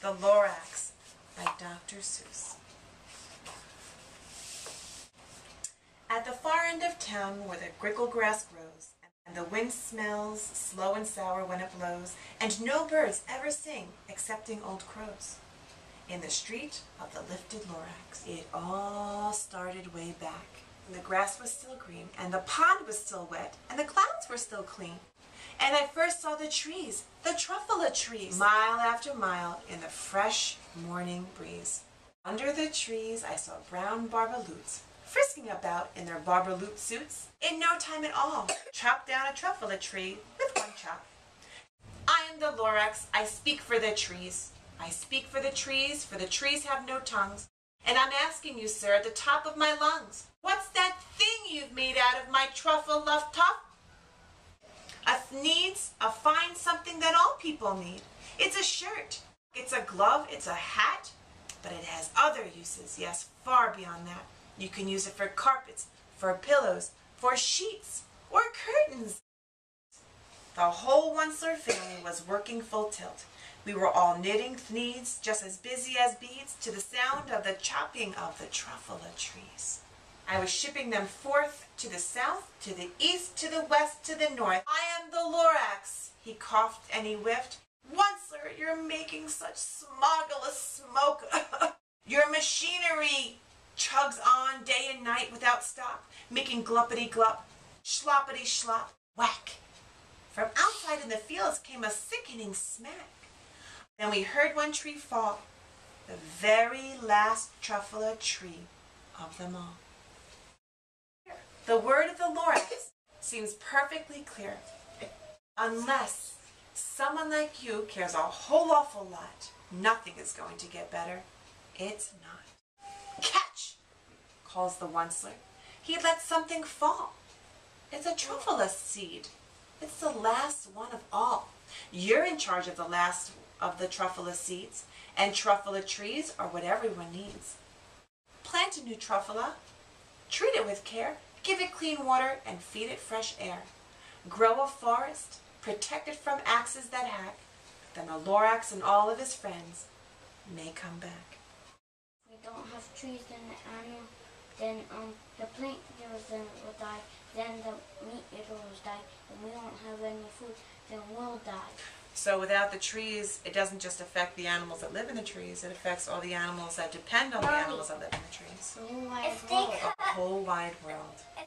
The Lorax by Dr. Seuss. At the far end of town where the grickle grass grows, and the wind smells slow and sour when it blows, and no birds ever sing excepting old crows. In the street of the lifted Lorax, it all started way back. And the grass was still green, and the pond was still wet, and the clouds were still clean. And I first saw the trees, the truffula trees, mile after mile in the fresh morning breeze. Under the trees I saw brown barbaloots, frisking about in their barbaloote suits. In no time at all, chopped down a truffula tree with one chop. I am the Lorax, I speak for the trees. I speak for the trees have no tongues. And I'm asking you, sir, at the top of my lungs, what's that thing you've made out of my truffula top? A fine something that all people need. It's a shirt, it's a glove, it's a hat, but it has other uses, yes, far beyond that. You can use it for carpets, for pillows, for sheets, or curtains. The whole Onceler family was working full tilt. We were all knitting thneeds, just as busy as beads, to the sound of the chopping of the truffula trees. I was shipping them forth to the south, to the east, to the west, to the north. I am the Lorax, he coughed and he whiffed. Onceler, you're making such smogulous smoke. Your machinery chugs on day and night without stop, making gluppity glup, sloppity slop, whack. From outside in the fields came a sickening smack. Then we heard one tree fall, the very last truffula tree of them all. The word of the Lorax seems perfectly clear, unless someone like you cares a whole awful lot. Nothing is going to get better. It's not. Catch, calls the Onceler. He let something fall. It's a truffula seed. It's the last one of all. You're in charge of the last of the truffula seeds, and truffula trees are what everyone needs. Plant a new truffula, treat it with care, give it clean water, and feed it fresh air. Grow a forest, protect it from axes that hack, then the Lorax and all of his friends may come back. We don't have trees, then the animal, then the plant eaters will die, then the meat eaters die, and we won't have any food, then we'll die. So without the trees, it doesn't just affect the animals that live in the trees, it affects all the animals that depend on the animals that live in the trees. The whole wide world. The whole wide world.